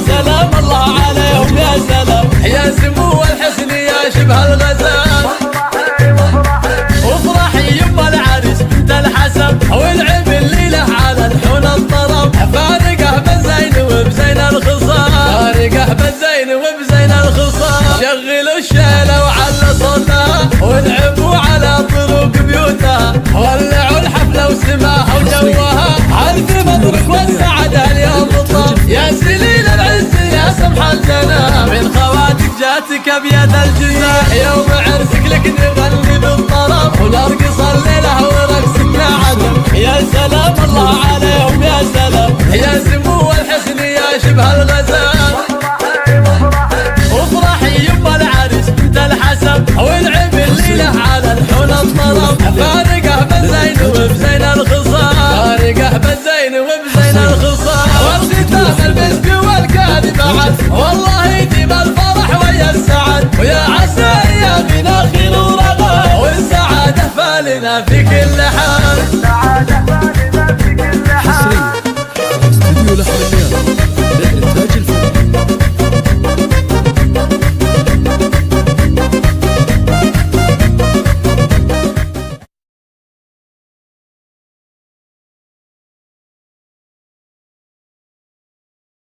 سلام الله عليهم يا سلام، يا سمو الحسن يا شبه الغزال. وافرحي يما العريس بنت الحسن، والعب الليله على الحون الطرب، فارقه بزين وبزين الخصام، فارقه بزين وبزين الخصام. شغلوا الشيله وعلى صوتها، والعبوا على طرق بيوتها، ولعوا الحفله وسماها وجوها، عرف مبروك والسعاده اليوم طاب. يا سليل العز يا سمح الجناب، من خواتك جاتك بيد